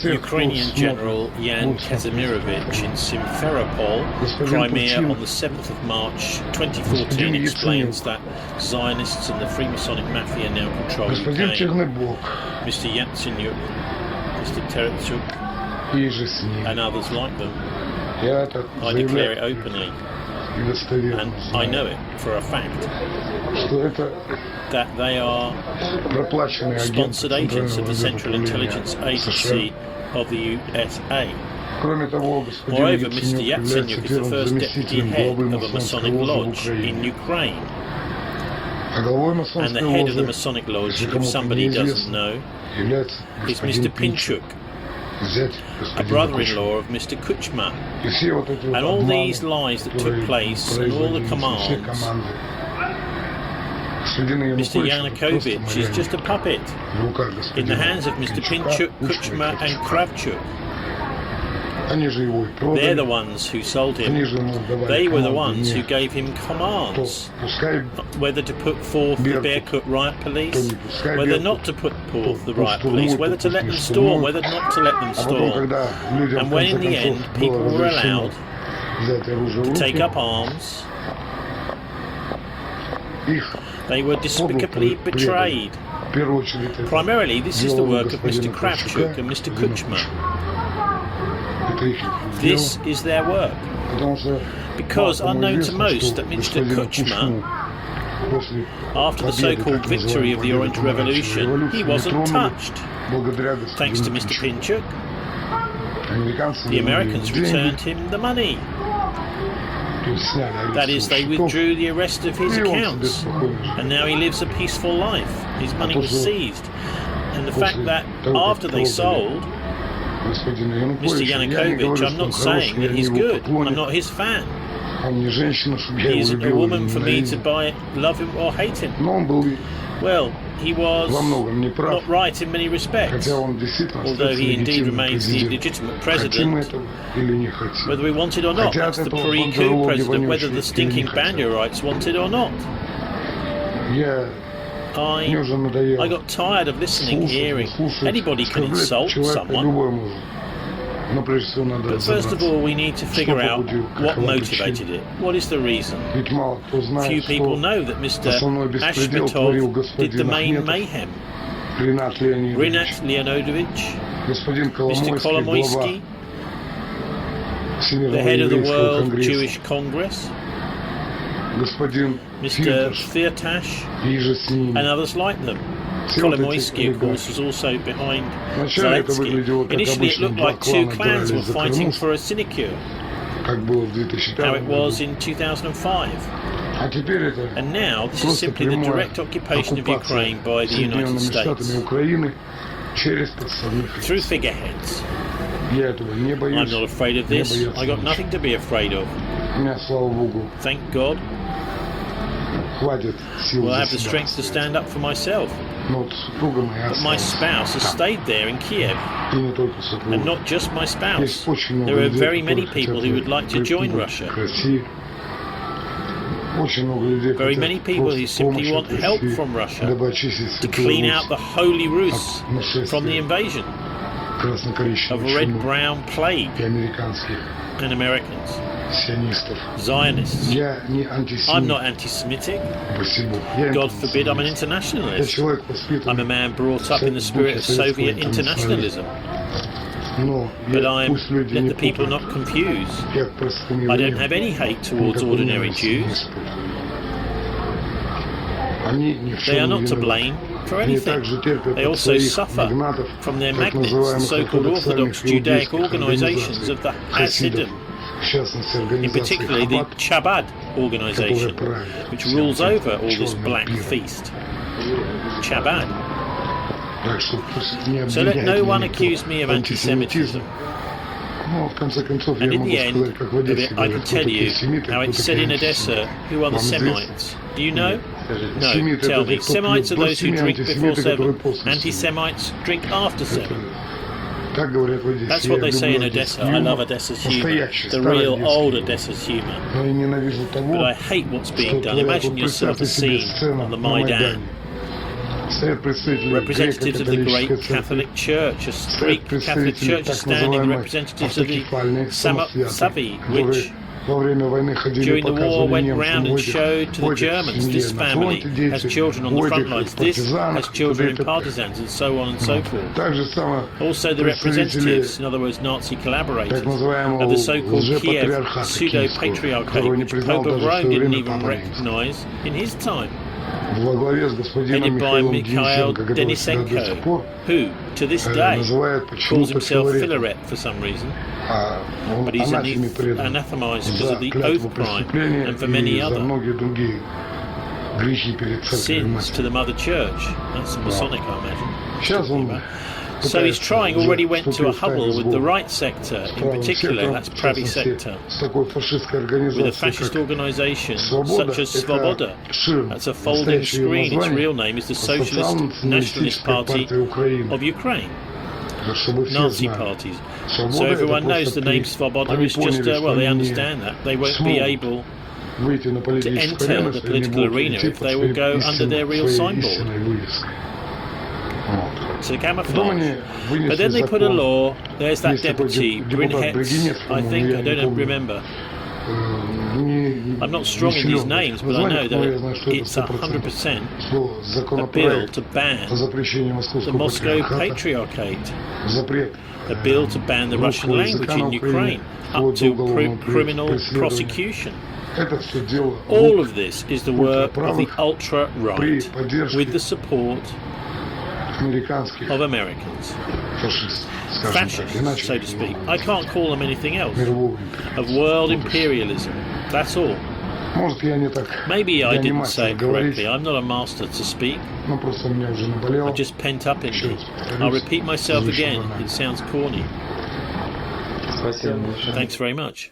Ukrainian General Maidan Kazemirovich in Simferopol, Crimea, on the 7th of March 2014 explains that Zionists and the Freemasonic Mafia now control Ukraine. Mr. Yatsenyuk, Mr. Terechuk, and others like them. I declare it openly, and I know it for a fact, that they are sponsored agents of the Central Intelligence Agency of the USA. Moreover, Mr. Yatsenyuk is the first deputy head of a Masonic lodge in Ukraine. And the head of the Masonic lodge, if somebody doesn't know, is Mr. Pinchuk, a brother-in-law of Mr. Kuchma. And all these lies that took place and all the commands, Mr. Yanukovych is just a puppet in the hands of Mr. Pinchuk, Kuchma and Kravchuk. They're the ones who sold him. They were the ones who gave him commands, whether to put forth the Berkut riot police, whether not to put forth the riot police, whether to let them storm, whether not to let them storm. And when in the end people were allowed to take up arms, they were despicably betrayed. Primarily, this is the work of Mr. Kravchuk and Mr. Kuchma. This is their work. Because, unknown to most, that Mr. Kuchma, after the so-called victory of the Orange Revolution, he wasn't touched. Thanks to Mr. Pinchuk, the Americans returned him the money. That is, they withdrew the arrest of his accounts, and now he lives a peaceful life. His money was seized. And the fact that after they sold Mr. Yanukovych, I'm not saying that he's good. I'm not his fan. He isn't a woman for me to love him or hate him. Well, he was not right in many respects, although he indeed remains the legitimate president, whether we want it or not. That's the pre-coup president, whether the stinking Banurites want it or not. I got tired of listening, hearing. Anybody can insult someone. But first of all, we need to figure out what motivated it. What is the reason? Few people know that Mr. Ashmetov did the main mayhem. Rinat Leonidovich, Mr. Kolomoisky, the head of the World Jewish Congress, Mr. Firtash, and others like them. Kolomoisky, of course, was also behind Zelensky. Initially, it looked like two clans were fighting for a sinecure, how it was in 2005. And now, this is simply the direct occupation of Ukraine by the United States through figureheads. I'm not afraid of this. I got nothing to be afraid of. Thank God. Well, I have the strength to stand up for myself. But my spouse has stayed there in Kiev. And not just my spouse. There are very many people who would like to join Russia. Very many people who simply want help from Russia to clean out the Holy Rus from the invasion of a red-brown plague and Americans. Zionists. I'm not anti-Semitic. God forbid I'm an internationalist. I'm a man brought up in the spirit of Soviet internationalism. But let the people not confuse. I don't have any hate towards ordinary Jews. They are not to blame for anything. They also suffer from their magnets, so-called Orthodox Judaic organizations of the Hasidim, in particular the Chabad organization, which rules over all this black feast. Chabad. So let no one accuse me of anti-Semitism. And in the end of it, I can tell you how it's said in Odessa, who are the Semites. Do you know? No, tell me. Semites are those who drink before 7. Anti-Semites drink after 7. That's what they say in Odessa. I love Odessa's humour, the real old Odessa's humour. But I hate what's being done. Imagine yourself a scene on the Maidan. representatives of the great Catholic Church, a great Catholic Church is standing, the representatives of the Savi, which during the war went round and showed to the Germans, this family has children on the front lines, this has children in partisans, and so on and so forth. Also the representatives, in other words Nazi collaborators, of the so-called Kiev pseudo-patriarchate, which Pope of Rome didn't even recognise in his time, headed by Mikhail Denisenko, who, to this day, calls himself Filaret for some reason, but he's anathematized because of the oath crime and for many other sins to the Mother Church. That's Masonic, I imagine. So he's trying, already went to a huddle with the right sector, in particular, that's Pravi sector, with a fascist organisation such as Svoboda. That's a folding screen. Its real name is the Socialist Nationalist Party of Ukraine. Nazi parties. So everyone knows the name Svoboda is just, well, they understand that. They won't be able to enter the political arena if they will go under their real signboard. So camouflage. But then they put a law, there's that deputy, Brinhetz, I think, I don't remember. I'm not strong in these names, but I know that it's 100% a bill to ban the Moscow Patriarchate, a bill to ban the Russian language in Ukraine, up to criminal prosecution. All of this is the work of the ultra-right, with the support of Americans, fascists, so to speak. I can't call them anything else. Of world imperialism. That's all. Maybe I didn't say it correctly. I'm not a master to speak. I'm just pent up in me. I'll repeat myself again. It sounds corny. Thanks very much.